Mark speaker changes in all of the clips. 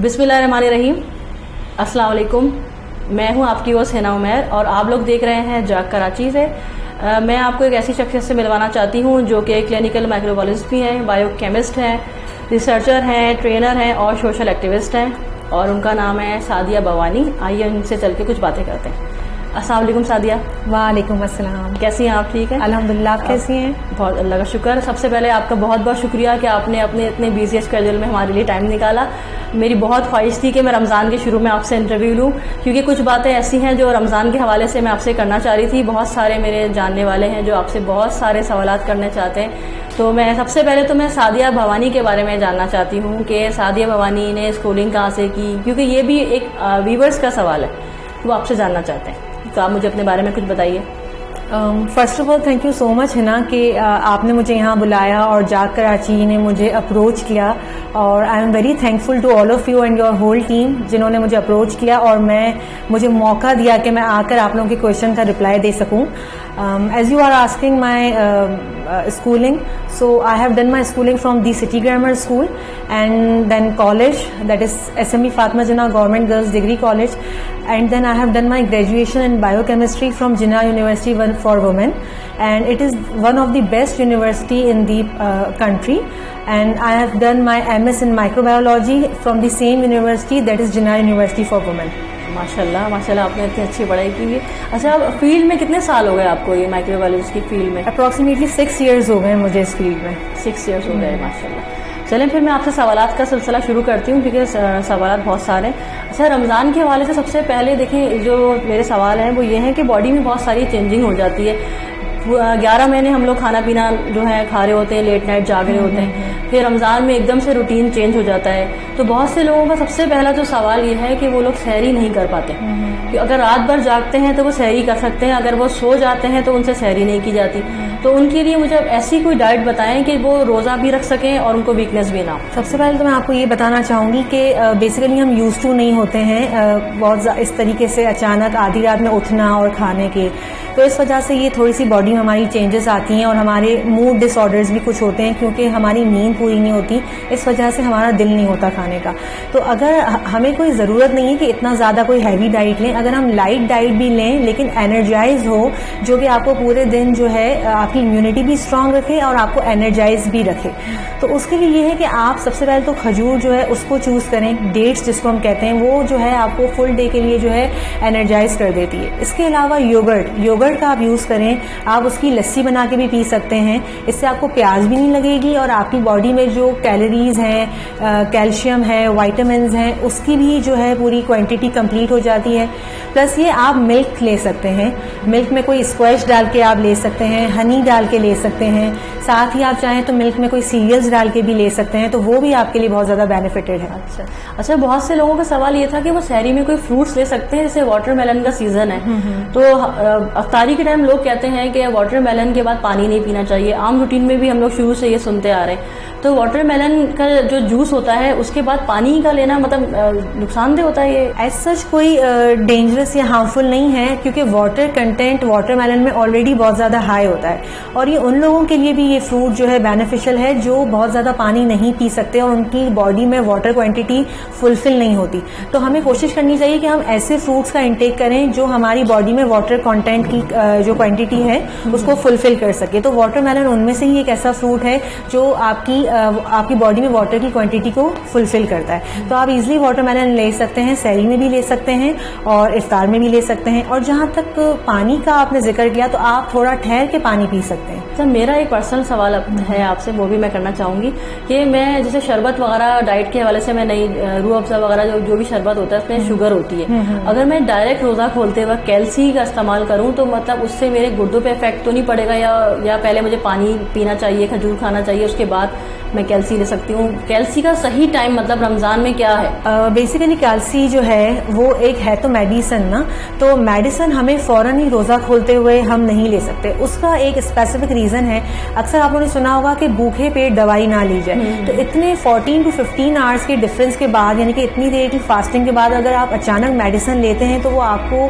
Speaker 1: बिस्मिल्लाहिर्रहमानिर्रहीम। अस्सलाम वालेकुम। मैं हूं आपकी होस्ट हिना उमैर और आप लोग देख रहे हैं जाग कराची से। मैं आपको एक ऐसी शख्सियत से मिलवाना चाहती हूं जो कि क्लिनिकल माइक्रोबायोलॉजिस्ट भी हैं, बायोकेमिस्ट हैं, रिसर्चर हैं, ट्रेनर हैं और सोशल एक्टिविस्ट हैं, और उनका नाम है सादिया भवानी। आइए उनसे चल के कुछ बातें करते हैं। अस्सलाम वालेकुम सादिया।
Speaker 2: वालेकुम अस्सलाम।
Speaker 1: कैसी हैं आप? ठीक है
Speaker 2: अल्हम्दुलिल्लाह। आप कैसी हैं?
Speaker 1: बहुत, अल्लाह का शुक्र। सबसे पहले आपका बहुत बहुत शुक्रिया कि आपने अपने इतने बिजी शेड्यूल में हमारे लिए टाइम निकाला। मेरी बहुत ख्वाहिश थी कि मैं रमज़ान के शुरू में आपसे इंटरव्यू लूँ, क्योंकि कुछ बातें ऐसी हैं जो रमज़ान के हवाले से मैं आपसे करना चाह रही थी। बहुत सारे मेरे जानने वाले हैं जो आपसे बहुत सारे सवालात करने चाहते हैं। तो मैं सबसे पहले तो मैं सादिया भवानी के बारे में जानना चाहती हूँ कि सादिया भवानी ने स्कूलिंग कहाँ से की, क्योंकि ये भी एक व्यूवर्स का सवाल है, वो आपसे जानना चाहते हैं। तो आप मुझे अपने बारे में कुछ बताइए।
Speaker 2: First of all thank you so much Hina कि आपने मुझे यहाँ बुलाया और जाग कराची ने मुझे अप्रोच किया, और I am very thankful to all of you and your whole team जिन्होंने मुझे अप्रोच किया और मुझे मौका दिया कि मैं आकर आप लोगों के क्वेश्चन का रिप्लाई दे सकूँ। As you are asking my schooling, so I have done my schooling from the City Grammar School and then college, that is SME Fatma Jinnah Government Girls Degree College, and then I have done my graduation in biochemistry from Jinnah University for Women, and it is one of the best university in the country, and I have done my MS in microbiology from the same university, that is Jinnah University for Women.
Speaker 1: माशाल्लाह माशाल्लाह, आपने इतनी अच्छी पढ़ाई की है। अच्छा, field में कितने साल हो गए आपको, ये माइक्रोबायोलॉजी की फील्ड में?
Speaker 2: अप्रॉक्सीमेटली 6 years हो गए मुझे इस फील्ड में।
Speaker 1: 6 years हो गए, माशाल्लाह। चलें फिर मैं आपसे सवालात का सिलसिला शुरू करती हूँ, क्योंकि सवालात बहुत सारे हैं। अच्छा, रमज़ान के हवाले से सबसे पहले देखें, जो मेरे सवाल हैं वो ये हैं कि बॉडी में बहुत सारी चेंजिंग हो जाती है। 11 महीने हम लोग खाना पीना जो है खा रहे होते हैं, लेट नाइट जाग रहे होते हैं, फिर रमज़ान में एकदम से रूटीन चेंज हो जाता है। तो बहुत से लोगों का सबसे पहला जो सवाल ये है कि वो लोग सहरी नहीं कर पाते, कि अगर रात भर जागते हैं तो वो सहरी कर सकते हैं, अगर वो सो जाते हैं तो उनसे सहरी नहीं की जाती। तो उनके लिए मुझे ऐसी कोई डाइट बताएं कि वो रोज़ा भी रख सकें और उनको वीकनेस भी ना हो।
Speaker 2: सबसे पहले तो मैं आपको ये बताना चाहूँगी कि बेसिकली हम यूज टू नहीं होते हैं बहुत इस तरीके से अचानक आधी रात में उठना और खाने के, तो इस वजह से ये थोड़ी सी बॉडी में हमारी चेंजेस आती हैं और हमारे मूड डिसऑर्डर्स भी कुछ होते हैं, क्योंकि हमारी नींद पूरी नहीं होती, इस वजह से हमारा दिल नहीं होता खाने का। तो अगर हमें कोई ज़रूरत नहीं है कि इतना ज़्यादा कोई हैवी डाइट लें, अगर हम लाइट डाइट भी लें लेकिन एनर्जाइज हो, जो कि आपको पूरे दिन जो है आपकी इम्यूनिटी भी स्ट्रांग रखे और आपको एनर्जाइज भी रखे, तो उसके लिए ये है कि आप सबसे पहले तो खजूर जो है उसको चूज़ करें। डेट्स जिसको हम कहते हैं, वो जो है आपको फुल डे के लिए जो है एनर्जाइज कर देती है। इसके अलावा योगर्ट का आप यूज़ करें, आप उसकी लस्सी बना के भी पी सकते हैं, इससे आपको प्यास भी नहीं लगेगी और आपकी बॉडी में जो कैलोरीज हैं, कैल्शियम है, वाइटामिन हैं, उसकी भी जो है पूरी क्वांटिटी कंप्लीट हो जाती है। प्लस ये आप मिल्क ले सकते हैं, मिल्क में कोई स्क्वैश डाल के आप ले सकते हैं, हनी डाल के ले सकते हैं, साथ ही आप चाहें तो मिल्क में कोई सीरियल्स डाल के भी ले सकते हैं, तो वो भी आपके लिए बहुत ज़्यादा बेनिफिटेड है।
Speaker 1: अच्छा, बहुत से लोगों का सवाल ये था कि वो सहरी में कोई फ्रूट्स ले सकते हैं, जैसे वाटरमेलन का सीजन है, तो अफ्तारी के टाइम लोग कहते हैं कि वाटरमेलन के बाद पानी नहीं पीना चाहिए। आम रूटीन में भी हम लोग शुरू से ये सुनते आ रहे हैं। तो वाटरमेलन का जो जूस होता है उसके बाद पानी का लेना मतलब नुकसानदेह होता है? ये
Speaker 2: एज सच कोई डेंजरस या हार्मफुल नहीं है, क्योंकि वाटर कंटेंट वाटरमेलन में ऑलरेडी बहुत ज़्यादा हाई होता है, और ये उन लोगों के लिए भी ये फ्रूट जो है बेनिफिशियल है जो बहुत ज़्यादा पानी नहीं पी सकते और उनकी बॉडी में वाटर क्वांटिटी फुलफिल नहीं होती। तो हमें कोशिश करनी चाहिए कि हम ऐसे फ्रूट्स का इंटेक करें जो हमारी बॉडी में वाटर कंटेंट की जो क्वांटिटी है उसको फुलफिल कर सके। तो वाटरमेलन उनमें से ही एक ऐसा फ्रूट है जो आपकी बॉडी में वाटर की क्वांटिटी को फुलफिल करता है। तो आप इजीली वाटरमेलन ले सकते हैं, सहरी में भी ले सकते हैं और इफ्तार में भी ले सकते हैं। और जहाँ तक पानी का आपने जिक्र किया, तो आप थोड़ा ठहर के पानी पी सकते हैं।
Speaker 1: सर, मेरा एक पर्सनल सवाल है आपसे, वो भी मैं करना चाहूँगी कि मैं जैसे शरबत वगैरह डाइट के हवाले से मैं नहीं, रूह अफ़ज़ा वगैरह जो भी शरबत होता है उसमें शुगर होती है, अगर मैं डायरेक्ट रोज़ा खोलते वक्त कैल्सी का इस्तेमाल करूँ तो मतलब उससे मेरे गुर्दों पे इफेक्ट तो नहीं पड़ेगा, या पहले मुझे पानी पीना चाहिए, खजूर खाना चाहिए, उसके बाद मैं कैल्सी ले सकती हूँ? कैल्सी का सही टाइम मतलब रमज़ान में क्या है?
Speaker 2: बेसिकली कैल्सी जो है वो एक है तो मेडिसिन ना, तो मेडिसिन हमें फ़ौरन ही रोज़ा खोलते हुए हम नहीं ले सकते। उसका एक स्पेसिफिक रीज़न है। अक्सर आप लोगों ने सुना होगा कि भूखे पेट दवाई ना ली जाए, तो इतने 14 to 15 आवर्स के डिफरेंस के बाद, यानी कि इतनी देर की फास्टिंग के बाद अगर आप अचानक मेडिसिन लेते हैं तो वो आपको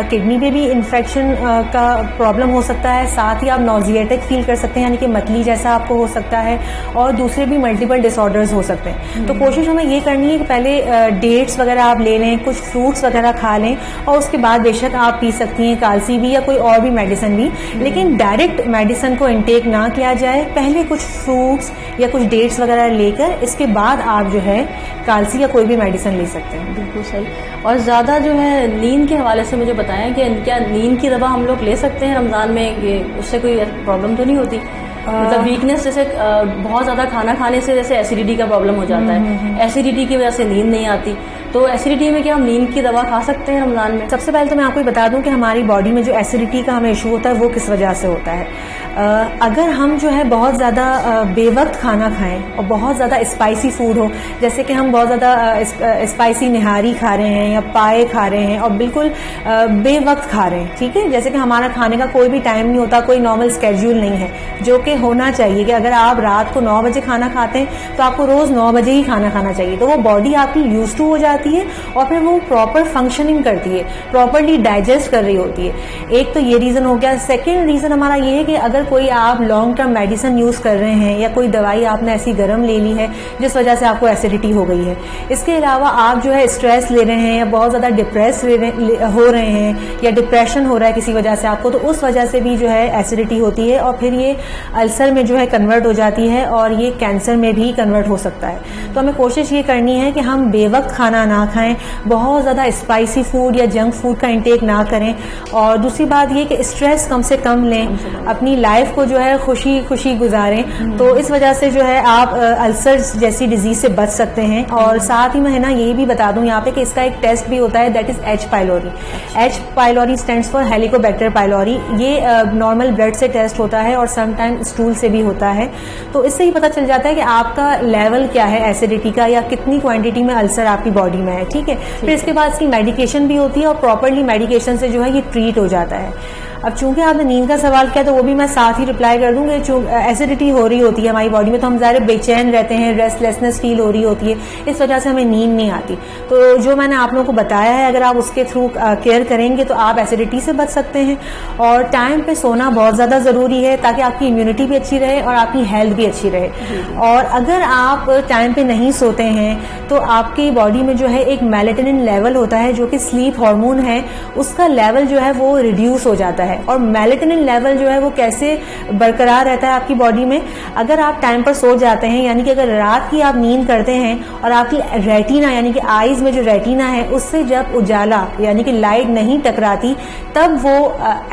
Speaker 2: किडनी पे भी इन्फेक्शन का प्रॉब्लम हो सकता है, साथ ही आप नॉजिएटिक फील कर सकते हैं, यानी कि मतली जैसा आपको हो सकता है, और दूसरे भी मल्टीपल डिसऑर्डर्स हो सकते हैं। तो कोशिश हमें ये करनी है कि पहले डेट्स वगैरह आप ले लें, कुछ फ्रूट्स वगैरह खा लें, और उसके बाद बेशक आप पी सकती हैं कालसी भी या कोई और भी मेडिसिन भी, लेकिन डायरेक्ट मेडिसिन को इनटेक ना किया जाए। पहले कुछ फ्रूट्स या कुछ डेट्स वगैरह लेकर इसके बाद आप जो है कालसी या कोई भी मेडिसिन ले सकते हैं।
Speaker 1: बिल्कुल सही। और ज़्यादा जो है नींद के हवाले से मुझे बताएं कि क्या नींद की दवा हम लोग ले सकते हैं रमज़ान में, ये उससे कोई प्रॉब्लम तो नहीं होती? मतलब वीकनेस, जैसे बहुत ज़्यादा खाना खाने से जैसे एसिडिटी का प्रॉब्लम हो जाता है, एसिडिटी की वजह से नींद नहीं आती, तो एसिडिटी में क्या हम नींद की दवा खा सकते हैं रमज़ान में?
Speaker 2: सबसे पहले तो मैं आपको बता दूं कि हमारी बॉडी में जो एसिडिटी का हमें इशू होता है वो किस वजह से होता है। अगर हम जो है बहुत ज़्यादा बेवक्त खाना खाएं और बहुत ज़्यादा स्पाइसी फूड हो, जैसे कि हम बहुत ज़्यादा स्पाइसी निहारी खा रहे हैं या पाए खा रहे हैं और बिल्कुल बेवक्त खा रहे हैं, ठीक है, जैसे कि हमारा खाने का कोई भी टाइम नहीं होता, कोई नॉर्मल स्केड्यूल नहीं है, जो कि होना चाहिए कि अगर आप रात को 9 बजे खाना खाते हैं तो आपको रोज़ 9 बजे ही खाना खाना चाहिए। तो वो बॉडी आपकी यूज टू हो जाती है और फिर वो प्रॉपर फंक्शनिंग करती है, प्रॉपरली डाइजेस्ट कर रही होती है। एक तो ये रीज़न हो गया। सेकेंड रीज़न हमारा ये है कि अगर कोई आप लॉन्ग टर्म मेडिसिन यूज़ कर रहे हैं या कोई दवाई आपने ऐसी गर्म ले ली है जिस वजह से आपको एसिडिटी हो गई है, इसके अलावा आप जो है स्ट्रेस ले रहे हैं या बहुत ज़्यादा डिप्रेस हो रहे हैं या डिप्रेशन हो रहा है किसी वजह से आपको, तो उस वजह से भी जो है एसिडिटी होती है और फिर ये अल्सर में जो है कन्वर्ट हो जाती है और ये कैंसर में भी कन्वर्ट हो सकता है। तो हमें कोशिश ये करनी है कि हम बेवक्त खाना ना खाएं, बहुत ज़्यादा स्पाइसी फूड या जंक फूड का इंटेक ना करें, और दूसरी बात ये कि स्ट्रेस कम से कम लें, अपनी लाइफ को जो है खुशी खुशी गुजारें। तो इस वजह से जो है आप अल्सर जैसी डिजीज से बच सकते हैं। और साथ ही मैं ना ये भी बता दूं यहाँ पे कि इसका एक टेस्ट भी होता है, that is H pylori. H pylori stands for Helicobacter pylori. ये नॉर्मल ब्लड से टेस्ट होता है और समटाइम स्टूल से भी होता है। तो इससे ही पता चल जाता है कि आपका लेवल क्या है एसिडिटी का या कितनी क्वांटिटी में अल्सर आपकी बॉडी में है, ठीक है। फिर इसके बाद इसकी मेडिकेशन भी होती है और प्रॉपरली मेडिकेशन से जो है ये ट्रीट हो जाता है। अब चूंकि आपने नींद का सवाल किया तो वो भी मैं साथ ही रिप्लाई कर दूंगी। एसिडिटी हो रही होती है हमारी बॉडी में तो हम ज़ाहिर बेचैन रहते हैं, रेस्टलेसनेस फील हो रही होती है, इस वजह से हमें नींद नहीं आती। तो जो मैंने आप लोगों को बताया है, अगर आप उसके थ्रू केयर करेंगे तो आप एसिडिटी से बच सकते हैं। और टाइम पे सोना बहुत ज़्यादा ज़रूरी है ताकि आपकी इम्यूनिटी भी अच्छी रहे और आपकी हेल्थ भी अच्छी रहे। और अगर आप टाइम पे नहीं सोते हैं तो आपकी बॉडी में जो है एक मेलेटोनिन लेवल होता है जो कि स्लीप हार्मोन है, उसका लेवल जो है वो रिड्यूस हो जाता है। और मेलेटोनिन लेवल जो है वो कैसे बरकरार रहता है आपकी बॉडी में, अगर आप टाइम पर सो जाते हैं, यानी कि अगर रात की आप नींद करते हैं और आपकी रेटिना यानी कि आईज में जो रेटिना है उससे जब उजाला यानी कि लाइट नहीं टकराती तब वो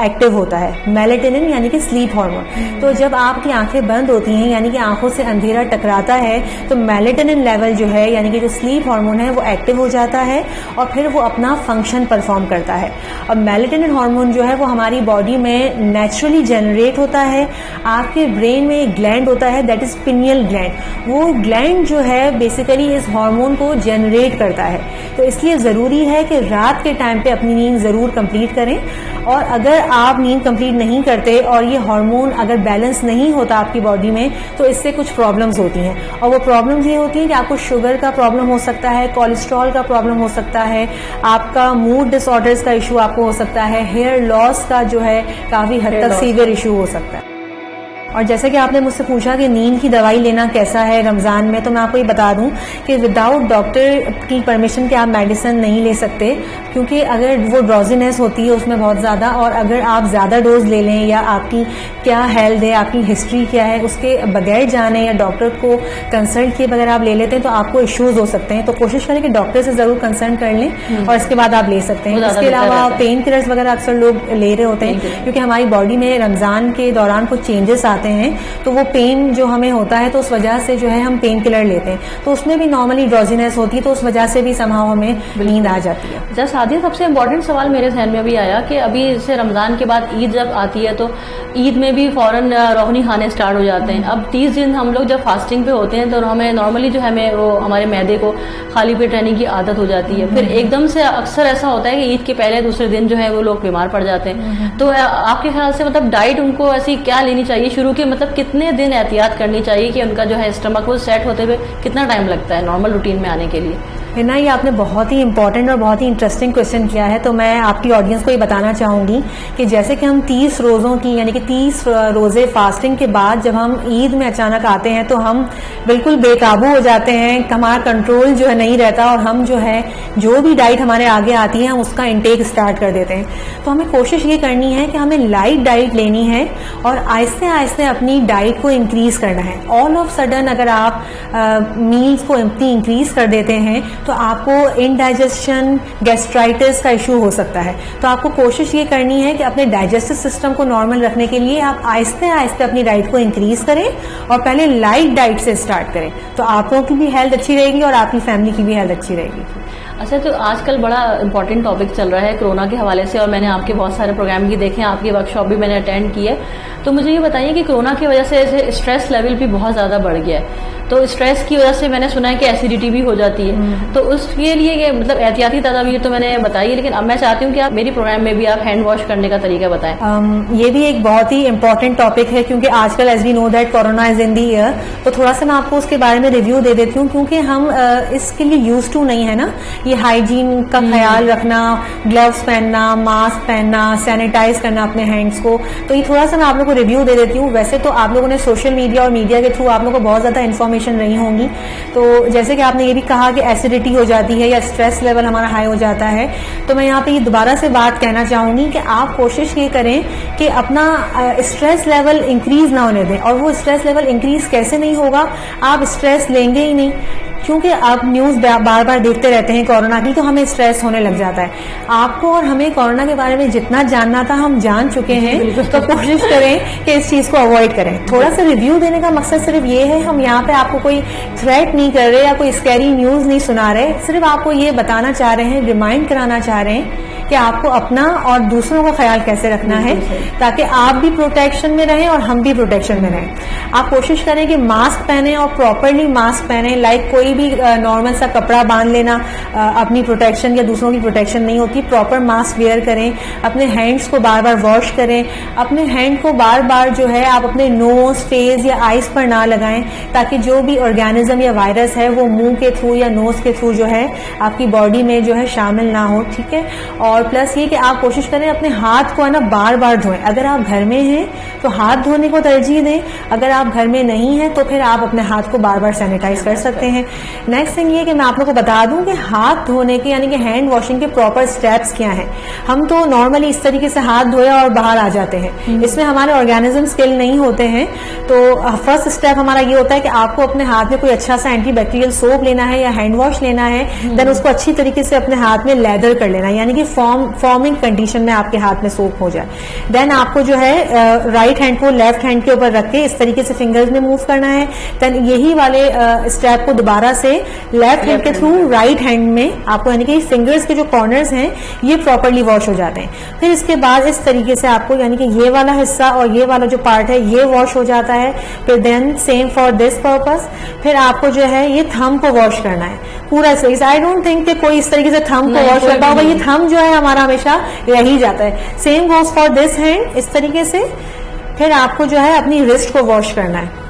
Speaker 2: एक्टिव होता है मेलेटोनिन यानी कि स्लीप हार्मोन। तो जब आपकी आंखें बंद होती हैं यानी कि आंखों से अंधेरा टकराता है तो मेलेटोनिन लेवल जो है यानी कि जो स्लीप हार्मोन है वो एक्टिव हो जाता है और फिर वो अपना फंक्शन परफॉर्म करता है। और मेलेटोनिन हार्मोन जो है वो हमारी बॉडी में नेचुरली जनरेट होता है। आपके ब्रेन में एक ग्लैंड होता है दैट इज पिनियल ग्लैंड। वो ग्लैंड जो है बेसिकली इस हार्मोन को जनरेट करता है। तो इसलिए ज़रूरी है कि रात के टाइम पे अपनी नींद ज़रूर कंप्लीट करें। और अगर आप नींद कंप्लीट नहीं करते और ये हार्मोन अगर बैलेंस नहीं होता आपकी बॉडी में तो इससे कुछ प्रॉब्लम्स होती हैं। और वो प्रॉब्लम्स ये होती हैं कि आपको शुगर का प्रॉब्लम हो सकता है, कोलेस्ट्रॉल का प्रॉब्लम हो सकता है, आपका मूड डिसऑर्डर्स का इशू आपको हो सकता है, हेयर लॉस का जो है काफी हद तक सीवियर इशू हो सकता है। और जैसे कि आपने मुझसे पूछा कि नींद की दवाई लेना कैसा है रमज़ान में, तो मैं आपको ये बता दूं कि विदाउट डॉक्टर की परमिशन के आप मेडिसिन नहीं ले सकते, क्योंकि अगर वो ड्रॉजीनेस होती है उसमें बहुत ज़्यादा, और अगर आप ज़्यादा डोज ले लें या आपकी क्या हेल्थ है, आपकी हिस्ट्री क्या है, उसके बगैर जाने या डॉक्टर को कंसल्ट किए बगैर आप ले लेते हैं तो आपको इश्यूज हो सकते हैं। तो कोशिश करें कि डॉक्टर से ज़रूर कंसल्ट कर लें और इसके बाद आप ले सकते हैं। इसके अलावा पेन किलर्स वगैरह अक्सर लोग ले रहे होते हैं क्योंकि हमारी बॉडी में रमज़ान के दौरान कुछ चेंजेस आते हैं तो वो पेन जो हमें होता है तो उस वजह से जो है हम पेन किलर लेते हैं, तो उसमें भी नॉर्मली ड्रॉजीनेस होती है तो उस वजह से भी समहाउ हमें नींद आ जाती है।
Speaker 1: जब सादिया, सबसे इम्पोर्टेंट सवाल मेरे ध्यान में अभी आया कि अभी से रमज़ान के बाद ईद जब आती है तो ईद में भी फौरन रोहनी खाने स्टार्ट हो जाते हैं। अब 30 दिन हम लोग जब फास्टिंग पे होते हैं तो हमें नॉर्मली जो है वो हमारे मैदे को खाली पेट रहने की आदत हो जाती है। फिर एकदम से अक्सर ऐसा होता है कि ईद के पहले दूसरे दिन जो है वो लोग बीमार पड़ जाते हैं। तो आपके ख्याल से मतलब डाइट उनको ऐसी क्या लेनी चाहिए शुरू के, मतलब कितने दिन एहतियात करनी चाहिए कि उनका जो है स्टमक वो सेट होते हुए कितना टाइम लगता है नॉर्मल रूटीन में आने के लिए?
Speaker 2: हिना, ये आपने बहुत ही इंपॉर्टेंट और बहुत ही इंटरेस्टिंग क्वेश्चन किया है। तो मैं आपकी ऑडियंस को ये बताना चाहूंगी कि जैसे कि हम 30 रोज़ों की यानी कि 30 रोज़े फास्टिंग के बाद जब हम ईद में अचानक आते हैं तो हम बिल्कुल बेकाबू हो जाते हैं, हमारा कंट्रोल जो है नहीं रहता और हम जो है जो भी डाइट हमारे आगे आती है हम उसका इंटेक स्टार्ट कर देते हैं। तो हमें कोशिश ये करनी है कि हमें लाइट डाइट लेनी है और आहिस्ते आहिस्ते अपनी डाइट को इंक्रीज करना है। ऑल ऑफ सडन अगर आप मील्स को इतनी इंक्रीज कर देते हैं तो आपको इनडाइजेशन, गैस्ट्राइटिस का इशू हो सकता है। तो आपको कोशिश ये करनी है कि अपने डाइजेस्टिव सिस्टम को नॉर्मल रखने के लिए आप आहिस्ते आहिस्ते अपनी डाइट को इंक्रीज करें और पहले लाइट डाइट से स्टार्ट करें। तो आप लोगों की भी हेल्थ अच्छी रहेगी और आपकी फैमिली की भी हेल्थ अच्छी रहेगी।
Speaker 1: अच्छा, तो आजकल बड़ा इंपॉर्टेंट टॉपिक चल रहा है कोरोना के हवाले से और मैंने आपके बहुत सारे प्रोग्राम भी देखे हैं, आपकी वर्कशॉप भी मैंने अटेंड की है। तो मुझे ये बताइए कि कोरोना की वजह से स्ट्रेस लेवल भी बहुत ज़्यादा बढ़ गया है। तो स्ट्रेस की वजह से मैंने सुना है कि एसिडिटी भी हो जाती है। तो उसके लिए मतलब एहतियाती तदाबीर तो मैंने बताई, लेकिन अब मैं चाहती हूँ कि आप मेरी प्रोग्राम में भी आप हैंड वॉश करने का तरीका बताएं।
Speaker 2: ये भी एक बहुत ही इंपॉर्टेंट टॉपिक है क्योंकि आजकल as we know that corona is in the year, तो थोड़ा सा मैं आपको उसके बारे में रिव्यू दे देती हूँ क्योंकि हम इसके लिए यूज टू नहीं है ना, ये हाइजीन का ख्याल रखना, ग्लव्स पहनना, मास्क पहनना, सैनिटाइज करना अपने हैंड्स को। तो ये थोड़ा सा मैं आप लोगों को रिव्यू दे देती हूँ। वैसे तो आप लोगों ने सोशल मीडिया और मीडिया के थ्रू आप लोगों को बहुत ज्यादा इन्फॉर्मेशन नहीं होंगी। तो जैसे कि आपने ये भी कहा कि एसिडिटी हो जाती है या स्ट्रेस लेवल हमारा हाई हो जाता है, तो मैं यहाँ पे ये दोबारा से बात कहना चाहूंगी कि आप कोशिश ये करें कि अपना स्ट्रेस लेवल इंक्रीज ना होने दें। और वो स्ट्रेस लेवल इंक्रीज कैसे नहीं होगा, आप स्ट्रेस लेंगे ही नहीं क्योंकि आप न्यूज बार बार देखते रहते हैं कोरोना की, तो हमें स्ट्रेस होने लग जाता है। आपको और हमें कोरोना के बारे में जितना जानना था हम जान चुके हैं, तो कोशिश करें कि इस चीज को अवॉइड करें। थोड़ा सा रिव्यू देने का मकसद सिर्फ ये है, हम यहाँ पे आपको कोई थ्रेट नहीं कर रहे या कोई स्कैरी न्यूज नहीं सुना रहे, सिर्फ आपको ये बताना चाह रहे हैं, रिमाइंड कराना चाह रहे हैं कि आपको अपना और दूसरों का ख्याल कैसे रखना है ताकि आप भी प्रोटेक्शन में रहें और हम भी प्रोटेक्शन में रहें। आप कोशिश करें कि मास्क पहने और प्रॉपरली मास्क पहने, लाइक कोई भी नॉर्मल सा कपड़ा बांध लेना अपनी प्रोटेक्शन या दूसरों की प्रोटेक्शन नहीं होती। प्रॉपर मास्क वेयर करें, अपने हैंड्स को बार बार वॉश करें, अपने हैंड को बार बार जो है आप अपने नोज, फेस या आईज पर ना लगाएं ताकि जो भी ऑर्गेनिज्म या वायरस है वो मुंह के थ्रू या नोज के थ्रू जो है आपकी बॉडी में जो है शामिल ना हो, ठीक है। और प्लस ये कि आप कोशिश करें अपने हाथ को है ना बार बार धोएं। अगर आप घर में हैं तो हाथ धोने को तरजीह दें, अगर आप घर में नहीं हैं तो फिर आप अपने हाथ को बार बार सैनिटाइज कर सकते हैं। नेक्स्ट थिंग ये कि मैं आप लोगों को बता दूं कि हाथ धोने के यानी कि हैंड वॉशिंग के प्रॉपर स्टेप्स क्या हैं। हम तो नॉर्मली इस तरीके से हाथ धोए और बाहर आ जाते हैं, इसमें हमारे ऑर्गेनिज्म स्किल नहीं होते हैं। तो फर्स्ट स्टेप हमारा ये होता है कि आपको अपने हाथ में कोई अच्छा सा एंटीबैक्टीरियल सोप लेना है या हैंड वॉश लेना है, देन उसको अच्छी तरीके से अपने हाथ में लेदर कर लेना है, यानी कि फॉर्मिंग कंडीशन में आपके हाथ में सोप हो जाए। देन आपको जो है राइट हैंड को लेफ्ट हैंड के ऊपर रख के इस तरीके से फिंगर्स में मूव करना है। देन यही वाले स्टेप को दोबारा से लेफ्ट हैंड के थ्रू राइट हैंड में आपको यानी कि फिंगर्स के जो कॉर्नर्स हैं ये प्रॉपरली वॉश हो जाते हैं। फिर इसके बाद इस तरीके से आपको यानी कि ये वाला हिस्सा और ये वाला जो पार्ट है ये वॉश हो जाता है। फिर then same for this purpose फिर आपको जो है ये थंब को वॉश करना है पूरा सही। आई डोंट थिंक कि कोई इस तरीके से थंब को वॉश करता होगा, ये थंब जो है हमारा हमेशा रह ही जाता है। Same goes for this hand, इस तरीके से। फिर आपको जो है अपनी रिस्ट को वॉश करना है।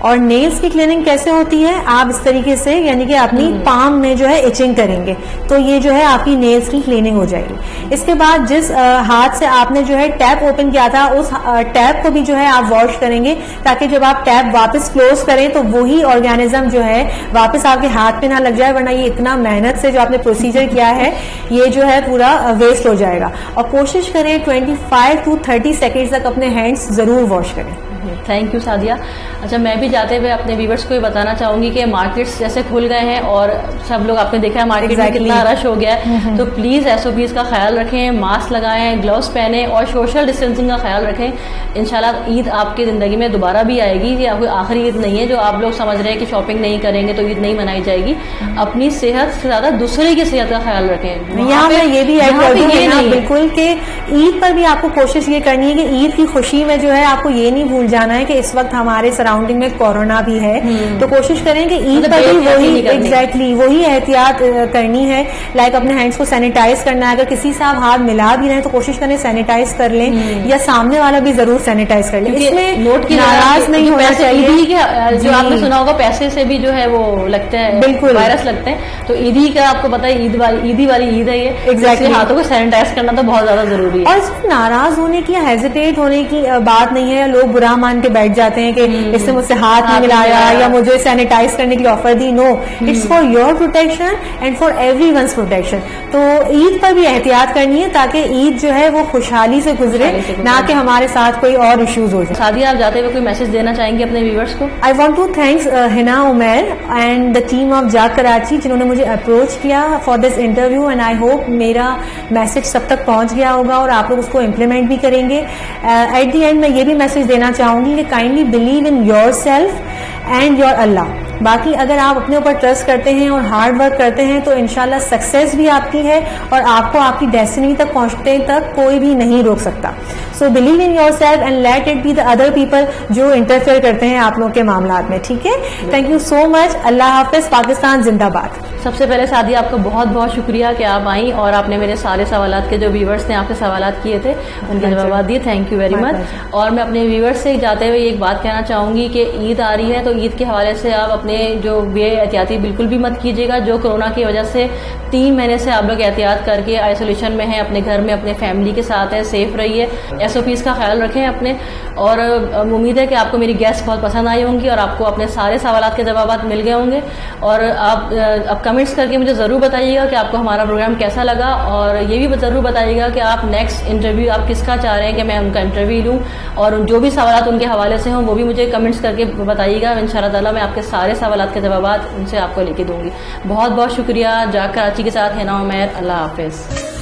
Speaker 2: और नेल्स की क्लीनिंग कैसे होती है, आप इस तरीके से यानी कि अपनी पाम में जो है इचिंग करेंगे तो ये जो है आपकी नेल्स की क्लीनिंग हो जाएगी। इसके बाद जिस हाथ से आपने जो है टैप ओपन किया था उस टैप को भी जो है आप वॉश करेंगे ताकि जब आप टैप वापस क्लोज करें तो वही ऑर्गेनिज्म जो है वापस आपके हाथ पे ना लग जाए, वरना ये इतना मेहनत से जो आपने प्रोसीजर किया है ये जो है पूरा वेस्ट हो जाएगा। और कोशिश करें 25 to 30 सेकेंड तक अपने हैंड्स जरूर वॉश करें।
Speaker 1: Thank you Sadia. अच्छा, मैं भी जाते हुए अपने व्यूवर्स को ये बताना चाहूंगी कि मार्केट्स जैसे खुल गए हैं और सब लोग आपने देखा है मार्केट में कितना रश हो गया है, तो प्लीज SOPs का ख्याल रखें, मास्क लगाएं, ग्लव्स पहने और सोशल डिस्टेंसिंग का ख्याल रखें। इंशाल्लाह ईद आपकी जिंदगी में दोबारा भी आएगी, ये कोई आखिरी ईद नहीं है जो आप लोग समझ रहे हैं कि शॉपिंग नहीं करेंगे तो ईद नहीं मनाई जाएगी। अपनी सेहत से ज्यादा दूसरे की सेहत का ख्याल रखें।
Speaker 2: यहाँ मैं ये भी ऐड कर दूं बिल्कुल कि ईद पर भी आपको कोशिश ये करनी है कि ईद की खुशी में जो है आपको ये नहीं भूल जाना समझाना है कि इस वक्त हमारे सराउंडिंग में कोरोना भी है, तो कोशिश करें कि ईद पर भी वही एग्जैक्टली वही एहतियात करनी है। लाइक अपने हैंड्स को सैनिटाइज करना है, अगर किसी से आप हाथ मिला भी रहे तो कोशिश करें सैनिटाइज कर लें, या सामने वाला भी जरूर सैनिटाइज कर ले। इसमें
Speaker 1: नोट की
Speaker 2: नाराज नहीं होना चाहिए।
Speaker 1: जो आपने सुना होगा पैसे से भी जो है वो लगते हैं,
Speaker 2: बिल्कुल
Speaker 1: वायरस लगते हैं, तो ईदी का आपको पता है ईदी वाली ईद है ये,
Speaker 2: एग्जैक्टली
Speaker 1: हाथों को सैनिटाइज करना तो बहुत ज्यादा जरूरी है।
Speaker 2: और इसमें नाराज होने की या हेजिटेट होने की बात नहीं है। लोग बुरा मान के बैठ जाते हैं कि इसने मुझसे हाथ नहीं मिलाया या मुझे सैनिटाइज करने की ऑफर दी। No, it's for your protection and for everyone's protection. तो ईद पर भी एहतियात करनी है ताकि ईद जो है वो खुशहाली से गुजरे, ना कि हमारे साथ कोई और इश्यूज हो जाए।
Speaker 1: सादिया, आप जाते हुए कोई मैसेज देना चाहेंगे अपने व्यूअर्स को?
Speaker 2: I want to thanks Hina Umar and the team of Jaag Karachi जिन्होंने मुझे अप्रोच किया for this interview, and I hope मेरा मैसेज सब तक पहुंच गया होगा और आप लोग उसको इम्प्लीमेंट भी करेंगे। एट द एंड मैं ये भी मैसेज देना चाहूंगी कि kindly believe in yourself and your अल्लाह। बाकी अगर आप अपने ऊपर ट्रस्ट करते हैं और हार्ड वर्क करते हैं तो इंशाल्लाह सक्सेस भी आपकी है और आपको आपकी डेस्टिनी तक पहुंचने तक कोई भी नहीं रोक सकता। So believe in yourself and let it be the other people जो इंटरफेयर करते हैं आप लोगों के मामलात में। ठीक है, थैंक यू सो मच। अल्लाह हाफिज, पाकिस्तान जिंदाबाद।
Speaker 1: सबसे पहले सादिया, आपका बहुत बहुत शुक्रिया कि आप आई और आपने मेरे सारे सवालात के जो व्यूवर्स ने आपसे सवालात किए थे उनके जवाब दिए। Thank you very much. और मैं अपने व्यूवर्स से जाते हुए एक बात कहना चाहूंगी कि ईद आ रही है तो ईद के हवाले से आप अपने जो एहतियाती बिल्कुल भी मत कीजिएगा। जो कोरोना की वजह से 3 महीने से आप लोग एहतियात करके आइसोलेशन में हैं, अपने घर में अपने फैमिली के साथ हैं, सेफ रहिए, SOPs का ख्याल रखें अपने। और उम्मीद है कि आपको मेरी गेस्ट बहुत पसंद आई होंगी और आपको अपने सारे सवालात के जवाब मिल गए होंगे। और आप कमेंट्स करके मुझे ज़रूर बताइएगा कि आपको हमारा प्रोग्राम कैसा लगा, और ये भी ज़रूर बताइएगा कि आप नेक्स्ट इंटरव्यू आप किसका चाह रहे हैं कि मैं उनका इंटरव्यू लूँ, और जो भी सवालात उनके हवाले से हों वो भी मुझे कमेंट्स करके बताइएगा। इंशाअल्लाह ताला मैं आपके सारे सवालात के जवाब उनसे आपको लेके दूंगी। बहुत बहुत शुक्रिया। जाग कराची के साथ हिना उमर, अल्लाह हाफिज।